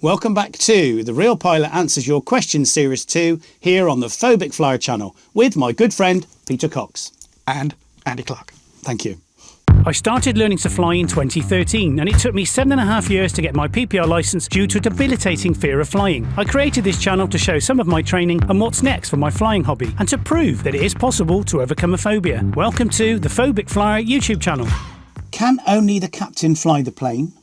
Welcome back to The Real Pilot Answers Your Questions Series 2 here on the Phobic Flyer channel with my good friend Peter Cox. And Andy Clark. Thank you. I started learning to fly in 2013 and it took me 7.5 years to get my PPR licence due to a debilitating fear of flying. I created this channel to show some of my training and what's next for my flying hobby and to prove that it is possible to overcome a phobia. Welcome to the Phobic Flyer YouTube channel. Can only the captain fly the plane?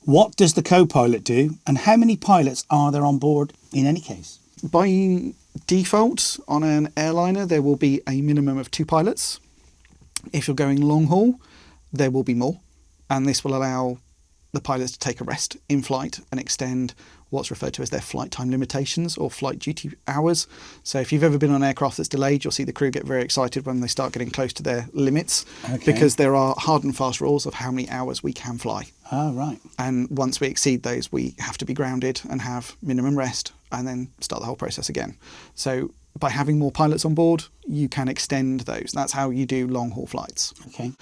What does the co-pilot do? And how many pilots are there on board in any case? By default, on an airliner, there will be a minimum of 2 pilots. If you're going long haul, there will be more. And this will allow the pilots to take a rest in flight and extend what's referred to as their flight time limitations or flight duty hours. So if you've ever been on an aircraft that's delayed, you'll see the crew get very excited when they start getting close to their limits, because there are hard and fast rules of how many hours we can fly. Oh, right. And once we exceed those, we have to be grounded and have minimum rest and then start the whole process again. So by having more pilots on board, you can extend those. That's how you do long haul flights. Okay.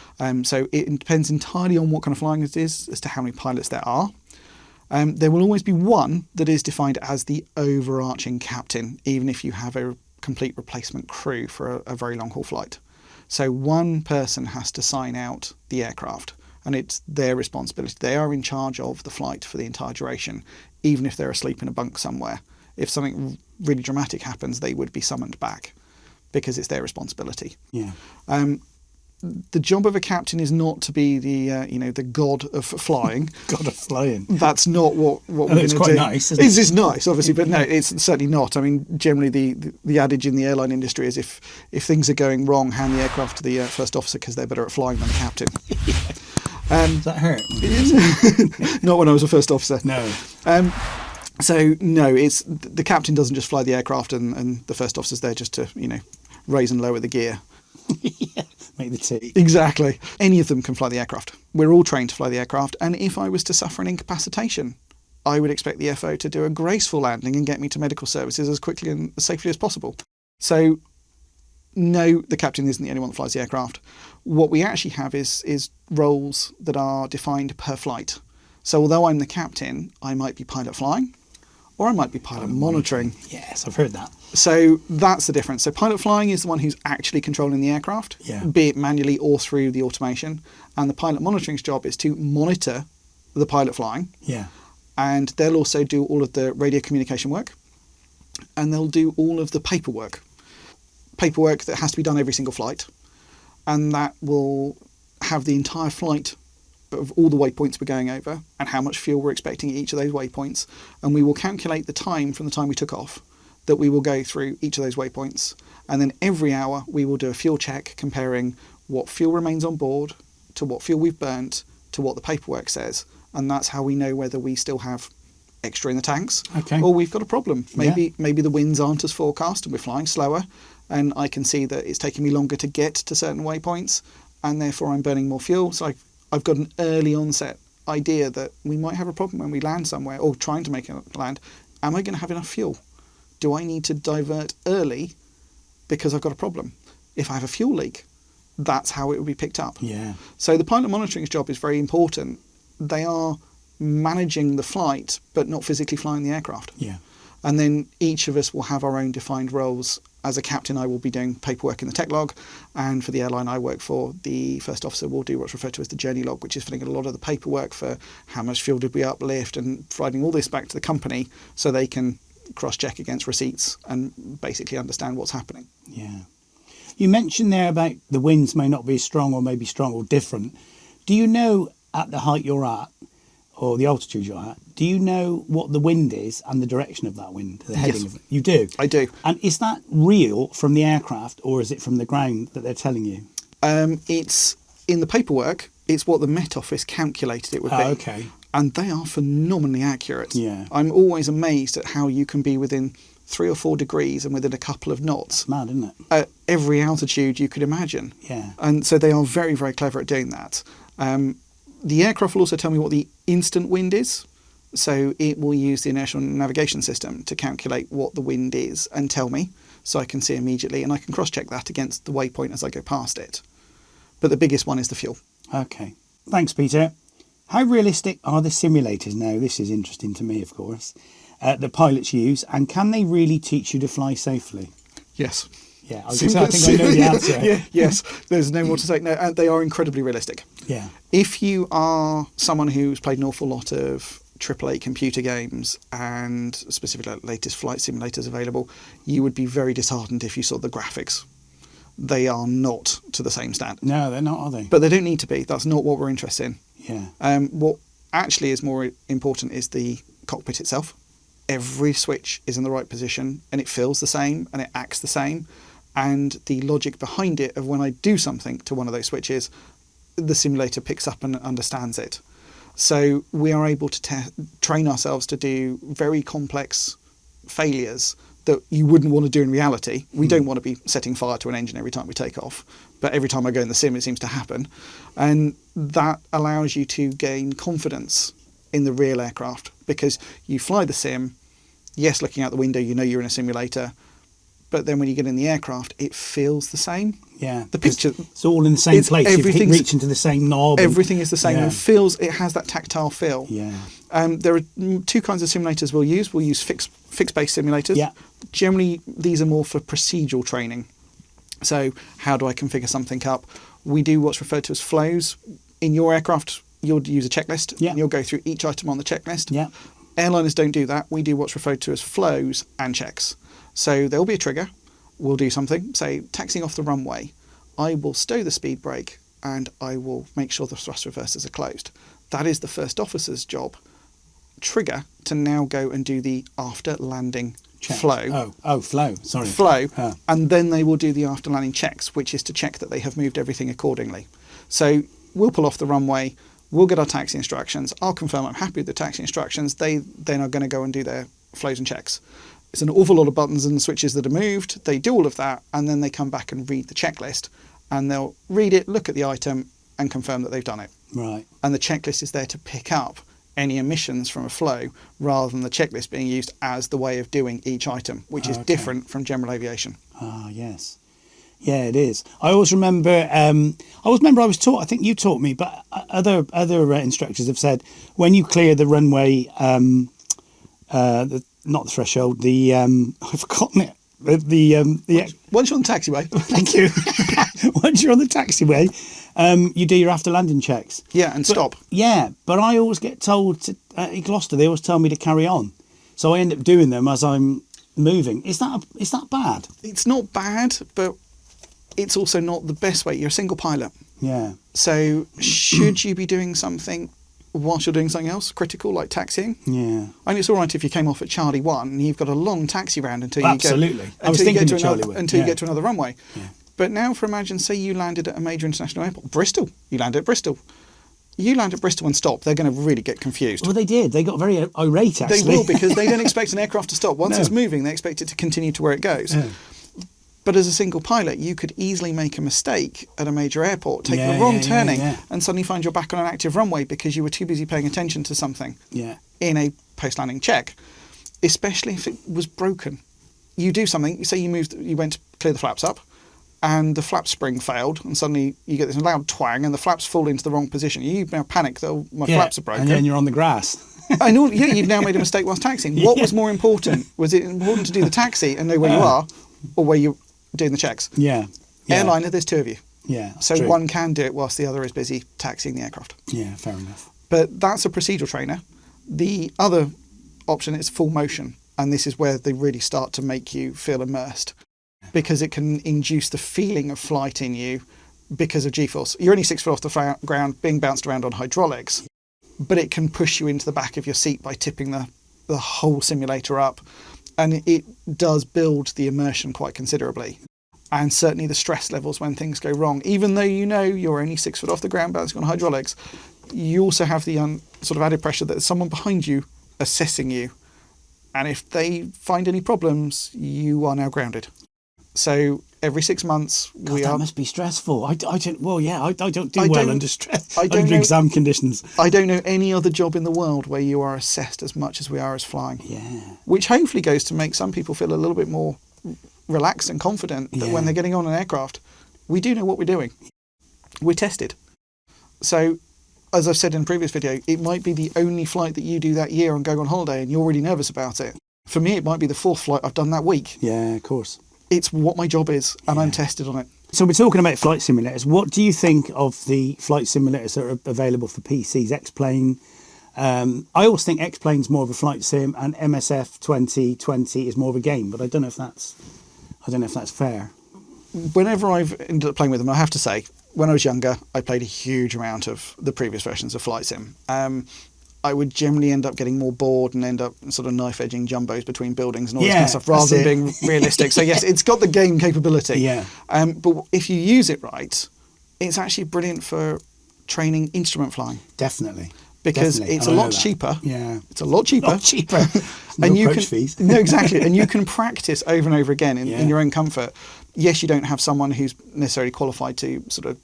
So it depends entirely on what kind of flying it is as to how many pilots there are. There will always be one that is defined as the overarching captain, even if you have a complete replacement crew for a very long haul flight. So one person has to sign out the aircraft and it's their responsibility. They are in charge of the flight for the entire duration, even if they're asleep in a bunk somewhere. If something really dramatic happens, they would be summoned back because it's their responsibility. Yeah. The job of a captain is not to be the god of flying. God of flying. That's not what we're going to do. It's quite nice, isn't it? It's nice, obviously, but no, it's certainly not. I mean, generally the adage in the airline industry is if things are going wrong, hand the aircraft to the first officer because they're better at flying than the captain. Does that hurt? Not when I was a first officer. No. So no, it's the captain doesn't just fly the aircraft and the first officer's there just to raise and lower the gear. Yeah, make the tea. Exactly. Any of them can fly the aircraft. We're all trained to fly the aircraft, and if I was to suffer an incapacitation, I would expect the FO to do a graceful landing and get me to medical services as quickly and as safely as possible. So no, the captain isn't the only one that flies the aircraft. What we actually have is roles that are defined per flight. So although I'm the captain, I might be pilot flying, or I might be pilot monitoring. Yes, I've heard that. So that's the difference. So pilot flying is the one who's actually controlling the aircraft, be it manually or through the automation. And the pilot monitoring's job is to monitor the pilot flying. Yeah. And they'll also do all of the radio communication work. And they'll do all of the paperwork. Paperwork that has to be done every single flight. And that will have the entire flight of all the waypoints we're going over and how much fuel we're expecting at each of those waypoints. And we will calculate the time from the time we took off that we will go through each of those waypoints. And then every hour we will do a fuel check comparing what fuel remains on board to what fuel we've burnt to what the paperwork says. And that's how we know whether we still have extra in the tanks or we've got a problem. Maybe the winds aren't as forecast and we're flying slower and I can see that it's taking me longer to get to certain waypoints and therefore I'm burning more fuel. So I've got an early onset idea that we might have a problem when we land somewhere or trying to make it land. Am I going to have enough fuel? Do I need to divert early because I've got a problem? If I have a fuel leak, that's how it will be picked up. Yeah. So the pilot monitoring's job is very important. They are managing the flight, but not physically flying the aircraft. Yeah. And then each of us will have our own defined roles. As a captain, I will be doing paperwork in the tech log, and for the airline I work for, the first officer will do what's referred to as the journey log, which is filling in a lot of the paperwork for how much fuel did we uplift and providing all this back to the company so they can cross-check against receipts and basically understand what's happening. Yeah. You mentioned there about the winds may not be strong or maybe strong or different. Do you know at the height you're at or the altitude you're at, do you know what the wind is and the direction of that wind, the heading of it? You do? I do. And is that real from the aircraft or is it from the ground that they're telling you? It's in the paperwork, it's what the Met Office calculated it would be. Okay. And they are phenomenally accurate. Yeah. I'm always amazed at how you can be within 3 or 4 degrees and within a couple of knots. It's mad, isn't it? At every altitude you could imagine. Yeah. And so they are very, very clever at doing that. The aircraft will also tell me what the instant wind is. So it will use the inertial navigation system to calculate what the wind is and tell me so I can see immediately and I can cross-check that against the waypoint as I go past it. But the biggest one is the fuel. Okay. Thanks, Peter. How realistic are the simulators now? This is interesting to me, of course, that pilots use, and can they really teach you to fly safely? Yes. Yeah, I think I know the answer. Yeah, yes, there's no more to say. No, and they are incredibly realistic. Yeah. If you are someone who's played an awful lot of AAA computer games and specifically like latest flight simulators available, you would be very disheartened if you saw the graphics. They are not to the same standard. No, they're not, are they? But they don't need to be. That's not what we're interested in. Yeah. What actually is more important is the cockpit itself. Every switch is in the right position and it feels the same and it acts the same. And the logic behind it of when I do something to one of those switches, the simulator picks up and understands it. So we are able to train ourselves to do very complex failures that you wouldn't want to do in reality. We don't want to be setting fire to an engine every time we take off, but every time I go in the sim it seems to happen. And that allows you to gain confidence in the real aircraft because you fly the sim, yes, looking out the window you know you're in a simulator, but then when you get in the aircraft, it feels the same. Yeah. The picture, it's all in the same place. You reach into the same knob. Everything is the same Yeah. and it has that tactile feel. Yeah. There are two kinds of simulators we'll use. We'll use fixed-base simulators. Yeah. Generally, these are more for procedural training. So how do I configure something up? We do what's referred to as flows. In your aircraft, you'll use a checklist. Yeah. And you'll go through each item on the checklist. Yeah. Airliners don't do that. We do what's referred to as flows and checks. So there'll be a trigger. We'll do something, say taxiing off the runway. I will stow the speed brake and I will make sure the thrust reversers are closed. That is the first officer's job. Trigger to now go and do the after landing flow. Flow. Sorry. Flow. And then they will do the after landing checks, which is to check that they have moved everything accordingly. So we'll pull off the runway. We'll get our taxi instructions. I'll confirm I'm happy with the taxi instructions. They then are going to go and do their flows and checks. It's an awful lot of buttons and switches that are moved. They do all of that, and then they come back and read the checklist, and they'll read it, look at the item, and confirm that they've done it. Right. And the checklist is there to pick up any emissions from a flow, rather than the checklist being used as the way of doing each item, which is different from general aviation. Ah, yes. Yeah, it is. I always remember. I was taught. I think you taught me, but other instructors have said when you clear the runway, not the threshold. I've forgotten it. Once you're on the taxiway, thank you. Once you're on the taxiway, you do your after landing checks. Yeah, and stop. Yeah, but I always get told in Gloucester. They always tell me to carry on, so I end up doing them as I'm moving. Is that bad? It's not bad, but it's also not the best way. You're a single pilot. Yeah. So should you be doing something whilst you're doing something else critical, like taxiing? Yeah. And it's all right if you came off at Charlie 1 and you've got a long taxi round until Absolutely. you go. I was thinking of Charlie 1. Until you get to another runway. Yeah. But now, imagine, say you landed at a major international airport, Bristol. You land at Bristol. You land at Bristol and stop. They're going to really get confused. Well, they did. They got very irate, actually. They will, because they don't expect an aircraft to stop. Once it's moving, they expect it to continue to where it goes. Yeah. But as a single pilot, you could easily make a mistake at a major airport, take the wrong turning, and suddenly find you're back on an active runway because you were too busy paying attention to something in a post-landing check, especially if it was broken. You do something, say you went to clear the flaps up, and the flap spring failed, and suddenly you get this loud twang, and the flaps fall into the wrong position. You now panic that my flaps are broken. And then you're on the grass. I know, you've now made a mistake whilst taxiing. What was more important? Was it important to do the taxi and know where you are, or where you're doing the checks? Yeah. Airliner, there's two of you. Yeah. So true. one can do it whilst the other is busy taxiing the aircraft. Yeah, fair enough. But that's a procedural trainer. The other option is full motion, and this is where they really start to make you feel immersed, because it can induce the feeling of flight in you because of G-force. You're only 6 foot off the ground, being bounced around on hydraulics, but it can push you into the back of your seat by tipping the whole simulator up, and it does build the immersion quite considerably. And certainly the stress levels when things go wrong, even though you know you're only 6 foot off the ground bouncing on hydraulics, you also have the sort of added pressure that there's someone behind you assessing you. And if they find any problems, you are now grounded. So every 6 months that must be stressful. I don't do I well don't- under stress. I don't under know- exam conditions. I don't know any other job in the world where you are assessed as much as we are as flying. Yeah. Which hopefully goes to make some people feel a little bit more relaxed and confident that when they're getting on an aircraft, we do know what we're doing. We're tested. So as I've said in a previous video, it might be the only flight that you do that year and go on holiday and you're really nervous about it. For me, it might be the 4th flight I've done that week. Yeah, of course. It's what my job is, and I'm tested on it. So we're talking about flight simulators. What do you think of the flight simulators that are available for PCs? X-Plane. I always think X-Plane's more of a flight sim, and MSF 2020 is more of a game. But I don't know if that's fair. Whenever I've ended up playing with them, I have to say, when I was younger, I played a huge amount of the previous versions of Flight Sim. I would generally end up getting more bored and end up sort of knife-edging jumbos between buildings and all this kind of stuff, rather than being realistic. So yes, it's got the game capability. Yeah. But if you use it right, it's actually brilliant for training instrument flying. Definitely. Because it's a lot cheaper. Yeah. It's a lot cheaper. And you can fees. No, exactly. And you can practice over and over again in your own comfort. Yes, you don't have someone who's necessarily qualified to sort of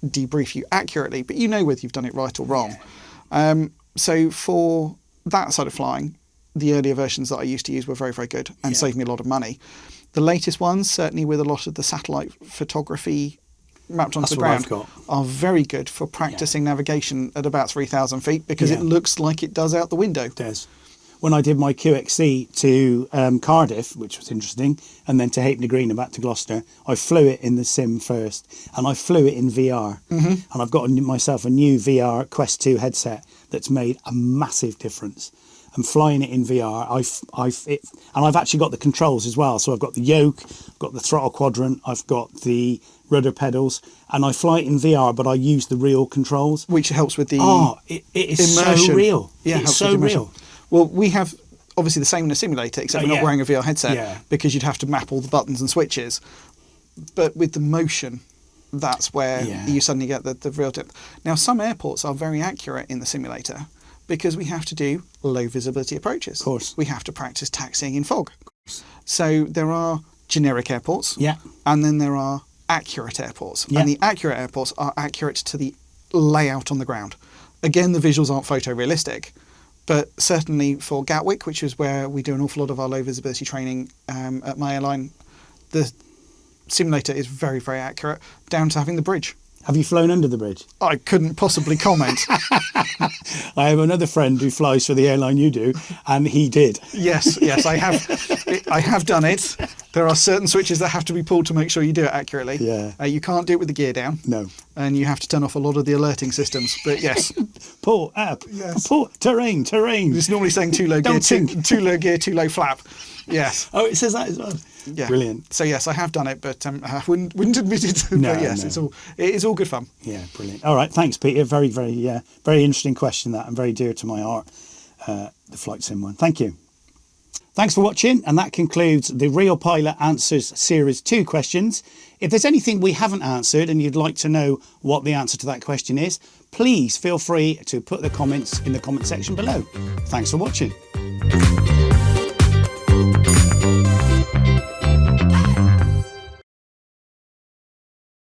debrief you accurately, but you know whether you've done it right or wrong. So for that side of flying, the earlier versions that I used to use were very, very good and saved me a lot of money. The latest ones, certainly with a lot of the satellite photography mapped onto the ground, are very good for practicing navigation at about 3,000 feet because it looks like it does out the window. It does. When I did my QXC to Cardiff, which was interesting, and then to Halfpenny Green and back to Gloucester, I flew it in the sim first, and I flew it in VR. And I've got myself a new VR Quest 2 headset that's made a massive difference. And flying it in VR, and I've actually got the controls as well. So I've got the yoke, I've got the throttle quadrant, I've got the rudder pedals, and I fly it in VR, but I use the real controls. Which helps with the it is immersion. So real. Yeah, it's so real. Well, we have obviously the same in a simulator, except we're not wearing a VR headset because you'd have to map all the buttons and switches. But with the motion, that's where you suddenly get the real depth. Now, some airports are very accurate in the simulator because we have to do low visibility approaches. Of course. We have to practice taxiing in fog. So there are generic airports, and then there are accurate airports. And the accurate airports are accurate to the layout on the ground. Again, the visuals aren't photorealistic, but certainly for Gatwick, which is where we do an awful lot of our low visibility training at my airline, the simulator is very, very accurate, down to having the bridge. Have you flown under the bridge? I couldn't possibly comment. I have another friend who flies for the airline you do, and he did. Yes, I have done it. There are certain switches that have to be pulled to make sure you do it accurately. Yeah. You can't do it with the gear down. No. And you have to turn off a lot of the alerting systems. But yes. Port up. Yes. Port terrain. It's normally saying too low gear, too low gear, too low flap. Yes. Oh, it says that as well. Yeah. Brilliant. So yes, I have done it, but I wouldn't admit it. No, but yes, no. it is all good fun. Yeah, brilliant. All right, thanks, Peter. Very, very, very interesting question that, and very dear to my heart. The flight sim one. Thank you. Thanks for watching, and that concludes the Real Pilot Answers Series 2 questions. If there's anything we haven't answered and you'd like to know what the answer to that question is, please feel free to put the comments in the comment section below. Thanks for watching.